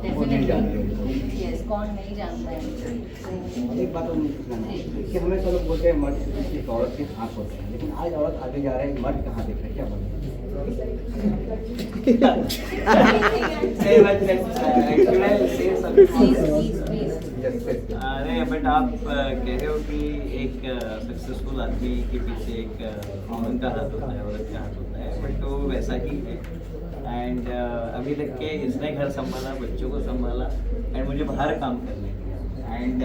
वो नहीं जानते हैं। यस, कौन नहीं जानता है। एक बात और मुझे पूछना है कि हमेशा लोग बोलते हैं मर्द एक औरत के हाथ होते हैं, लेकिन आज औरत आगे जा रहा है, मर्द कहाँ देख रहे हैं, क्या बोलेंगे? अरे बट आप कह रहे हो कि एक सक्सेसफुल आदमी के पीछे एक औरत का हाथ होता है, औरत का हाथ होता है, बट तो वैसा ही है। एंड अभी तक के इसने घर संभाला, बच्चों को संभाला एंड मुझे बाहर काम करने दिया। एंड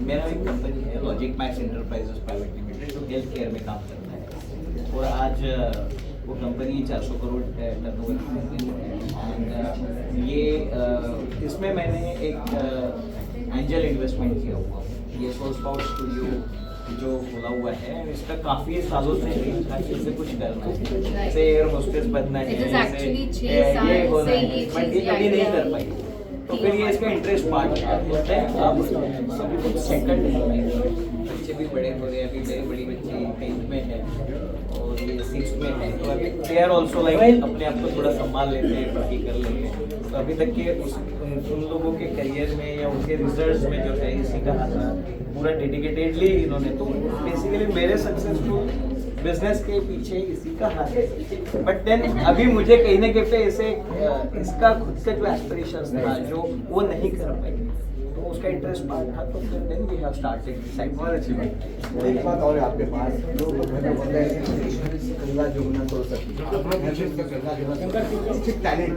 मेरा एक कंपनी है logic max enterprises private limited, जो हेल्थ केयर में काम करता है। और आज वो कंपनी 400 करोड़ टर्नओवर की कंपनी है। एंड ये इसमें मैंने एक एंजल इन्वेस्टमेंट किया हुआ हूँ। ये सोल स्पाउट स्टूडियो जो खोला हुआ है, इसका काफ़ी सालों से इसे कुछ करना है, जैसे एयर होस्टेस बनना है, ये होना है, बट ये कभी नहीं कर पाई। तो फिर ये इसका इंटरेस्ट पार्ट होता है। अब सभी कुछ सेकंड है, बच्चे भी बड़े हो रहे हैं, अभी मेरी बड़ी बच्ची 10th में है और ये 6th में है। तो अभी दे आर ऑल्सो लाइक अपने आप को थोड़ा संभाल लेते हैं, बाकी कर लेते हैं। तो अभी तक के उन लोगों के करियर में या उनके रिजल्ट्स में जो है इसी का हाथ पूरा डेडिकेटेडली इन्होंने। तो बेसिकली मेरे सक्सेसफुल बिजनेस के पीछे इसी का हाथ है। बट देन अभी मुझे कहीं ना कहीं पे इसे इसका खुद का जो एस्पिरेशंस था जो वो नहीं कर पाई, तो उसका इंटरेस्ट पार्ट था। तो फिर then we have started side. बहुत अच्छी बात। एक बात और है आपके पास, लोग बोलते हैं गंगा जमुना तो सकती है, अपने घर में इसका गंगा जमुना सिर्फ टैलेंट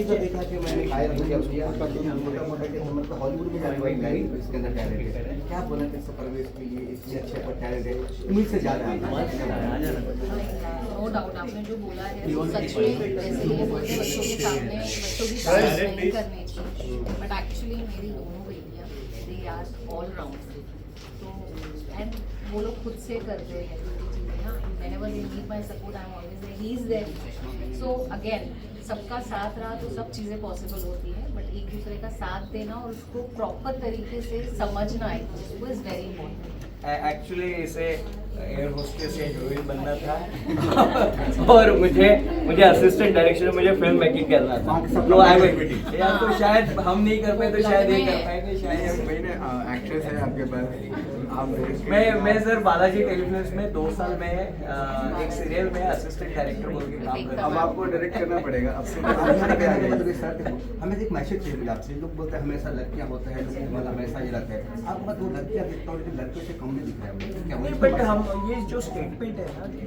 का देखा कि मैंने आया जब किया मोटा मोटा के समझ तो हॉलीवुड में जाने वाली नहीं, तो इसके अंदर टैलेंट है। क्या बोला कि परवेश के लिए इतने अच्छे पर टैलेंट है, उम्मीद से ज़्यादा है। नो डाउट, आपने जो बोला है वो सच में। जैसे ये बोलते बच्चों के सामने बच्चों की तारीफ नहीं करनी चाहिए, बट एक्चुअली मेरी दोनों बेटियां दे आर ऑल राउंड। तो एंड वो लोग खुद से करते हैं चीज़ें ना। Whenever they need my support I am always there, he is there. So again सबका साथ रहा तो सब चीज़ें पॉसिबल होती है, बट एक दूसरे का साथ देना और उसको प्रॉपर तरीके से समझना है वो इज़ वेरी इंपॉर्टेंट। एक्चुअली इसे एयर होस्टेस या हीरोइन बनना था और मुझे असिस्टेंट डायरेक्शन में मुझे फिल्म मेकिंग करना था। तो या तो शायद हम नहीं कर पाए, तो शायद ये कर पाएंगे। शायद एक्ट्रेस है आपके पास, मैं सर बालाजी टेलीफिल्म्स में 2 साल में एक सीरियल में असिस्टेंट डायरेक्टर बोल के काम कर रहा हूं। अब आपको डायरेक्ट करना पड़ेगा। हमें एक मैसेज चाहिए आपसे। लोग बोलते हैं हमेशा लड़कियां होते हैं, लोग हमेशा ये रहते हैं, आपके पास 2 लड़कियां दिखता है, लेकिन लड़के से कम नहीं दिख रहा है। नहीं, बट हम ये जो स्टेटमेंट है ना कि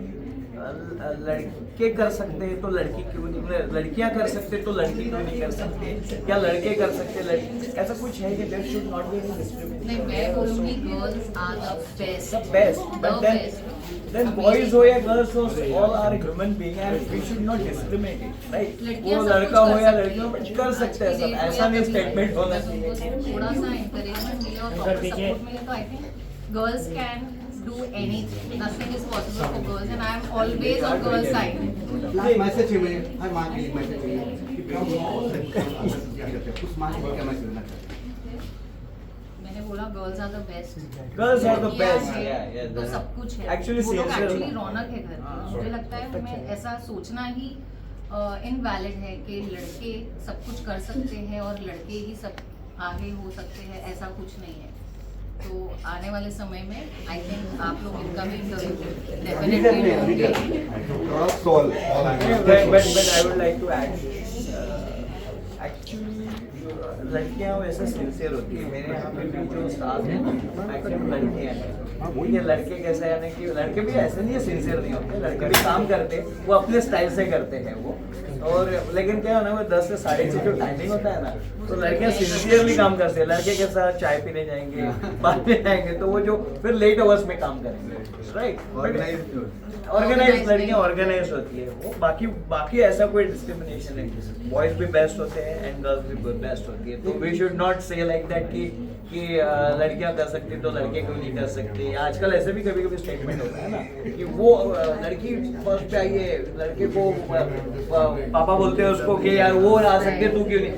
लड़के कर सकते हैं तो लड़की क्यों नहीं, लड़कियां कर सकते तो लड़की क्यों नहीं कर सकते, या लड़के कर सकते लड़की, ऐसा कुछ है कि there should not be any discrimination. नहीं, मैं बोलूंगी girls are the best, but then boys हो या girls हो, all are human being and we should not discriminate it, right? वो लड़का हो या लड़की हो कर सकते हैं सब, ऐसा नहीं स्टेटमेंट होना चाहिए। थोड़ा सा encouragement मिले और proper support मिले तो I think girls can do anything. Nothing is possible for girls and I am always on girls' side. Last message है मुझे, हर माँ के लिए मैसेज चाहिए कि कम उस माँ को क्या मैसेज देना चाहते हैं? मैंने बोला girls are the best, Girls are the best, yeah, तो सब कुछ है। Actually, वो लोग sincere- actually रौनक है घर की। मुझे लगता है हमें ऐसा सोचना ही इनवैलिड है कि लड़के सब कुछ कर सकते हैं और लड़के ही सब आगे हो सकते हैं, ऐसा कुछ नहीं है। तो आने वाले समय में आई थिंक आप लोग इनका भी इंटरव्यू डेफिनेटली लोगे। But I would like to add, actually लड़कियां वैसे सिंसियर होती है। मेरे यहाँ पे भी जो स्टाफ है मैक्सिमम लड़कियां हैं। ये लड़के कैसे है ना कि लड़के भी ऐसे नहीं है सिंसियर नहीं होते, लड़के भी काम करते हैं, वो अपने स्टाइल से करते हैं वो। और लेकिन क्या है ना, वो 10 से 6:30 जो टाइमिंग होता है ना, तो लड़कियां सिंसियरली काम करते हैं। लड़के के साथ चाय पीने जाएंगे, बाद में जाएंगे, तो वो जो फिर लेट आवर्स में काम करेंगे, राइट? ऑर्गेनाइज लड़कियां ऑर्गेनाइज होती है वो। बाकी ऐसा कोई डिस्क्रिमिनेशन नहीं। बॉयज भी बेस्ट होते हैं एंड गर्ल्स भी बेस्ट होती है। तो वी शुड नॉट से लाइक दैट कि लड़कियां कर सकती तो लड़के क्यों नहीं कर सकते। आजकल ऐसे भी कभी कभी स्टेटमेंट होता है ना कि वो लड़की फर्स्ट पे आई है, लड़के को पापा बोलते हैं उसको कि यार वो आ सकते तू क्यों नहीं।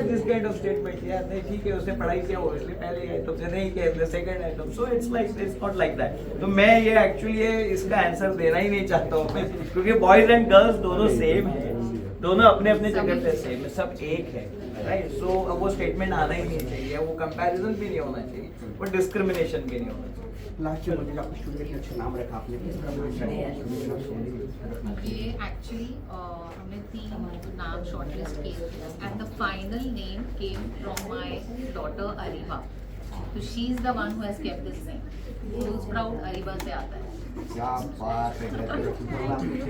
दिस काइंड ऑफ स्टेटमेंट, यार नहीं ठीक है उसने पढ़ाई किया हो इसलिए पहले है, तुमसे नहीं किया सेकंड है, तो so it's like it's not like that. तो मैं ये एक्चुअली इसका आंसर देना ही नहीं चाहता हूँ मैं, क्योंकि बॉयज एंड गर्ल्स दोनों सेम है, दोनों अपने अपने जगह पे सेम, सब एक है, राइट? सो अब वो स्टेटमेंट आना ही नहीं चाहिए, वो कंपैरिजन भी नहीं होना चाहिए, वो डिस्क्रिमिनेशन भी नहीं होना चाहिए। लास्ट ईयर मुझे आपको स्टूडियो का अच्छा नाम रखा आपने, किस तरह नाम रखा? ये एक्चुअली हमने 3 नाम शॉर्टलिस्ट किए and the final name came from my daughter Areeba, तो she is the one who has kept this name. रूज प्राउड अरीबा से आता है। क्या बात है,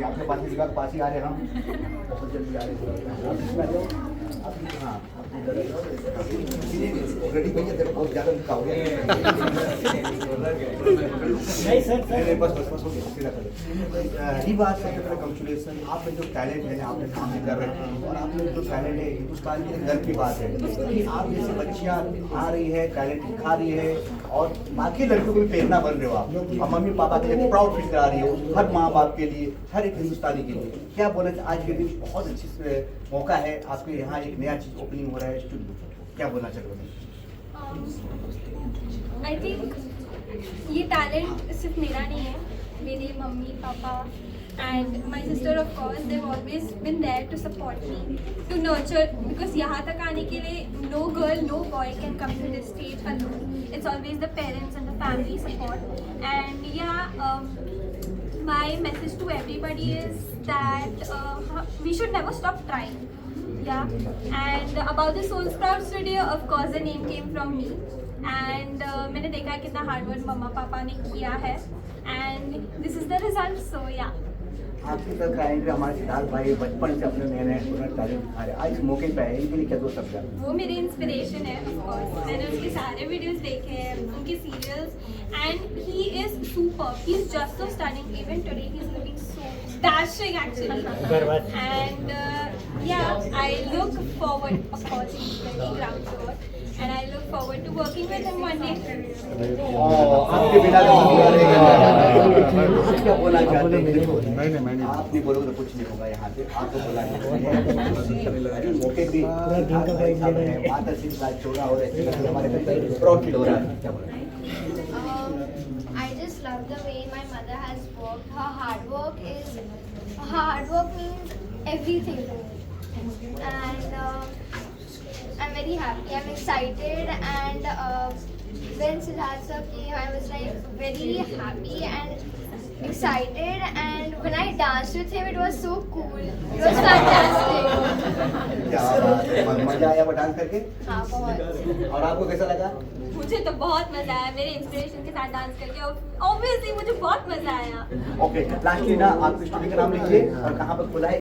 आपके पास इस बार पास ही आ रहे हम, बहुत जल्दी आ रहे हैं। हाँ, रेडी भैया तेरे बहुत ज़्यादा लिखा हो गया। नहीं सर, बस हो गया, सीधा करो। रही बात है कंग्रेचुलेसन, आपने जो टैलेंट है, आपने काम भी कर रहे हैं और आपने जो टैलेंट है हिंदुस्तान के गर्व की बात है कि आप जैसे बच्चियाँ आ रही है, टैलेंट दिखा रही है और बाकी लड़कियों को भी प्रेरणा बन रहे हो आप, और मम्मी पापा के लिए प्राउड फील करा रही हो, हर माँ बाप के लिए, हर एक हिंदुस्तानी के लिए। क्या बोलना चाहिए, आज के दिन बहुत अच्छी मौका है, आपके यहाँ एक नया चीज़ ओपनिंग हो रहा है स्टूडियो, क्या बोलना चाहोगे? आई थिंक ये टैलेंट सिर्फ मेरा नहीं है, मेरे mummy papa and my sister of course they always been there to support me, to nurture, because यहाँ तक आने के लिए no girl no boy can come to this stage alone, it's always the parents and the family support and या my message to everybody is that we should never stop trying. Yeah, and about the Soul Sprout Studio, of course the name came from me and मैंने देखा कितना hard work मम्मा पापा ने किया है and this is the result, so yeah. आपकी तरह client हमारे सिद्धार्थ भाई बचपन से अपने नए नए टैलेंट दिखा रहे हैं, आज इस मौके पे है, इनके लिए क्या दो शब्द? वो मेरी इंस्पिरेशन है, of course मैंने उनके सारे वीडियोस देखे हैं, उनके serials and he is super, he is just so stunning, even today he is looking so dashing actually and yeah, I look forward, of course he's very ground floor and I look forward to working with him one day. आपके बिना आप क्या बोलना चाहते हैं? आप नहीं बोलोगे तो कुछ नहीं होगा यहाँ पे, आपको बोला मौके भी माता सिंह का चौड़ा हो रहा है, हमारे प्राउड फील हो रहा है, क्या बोला? I just love the way my mother has worked. Her hard work means everything to me, and I'm very happy. I'm excited, and when Siddharth sir came, I was like very happy and excited. And when I danced with him, it was so cool. It was fantastic. क्या बात है, मजा आया वो dance करके? हाँ बहुत. और आपको कैसा लगा? मुझे तो बहुत मजा आया मेरे इंस्पिरेशन के साथ डांस करके, ऑब्वियसली मुझे बहुत मजा आया. ओके, लास्टली ना आप स्टूडियो का नाम लीजिए और कहाँ पर खुला है,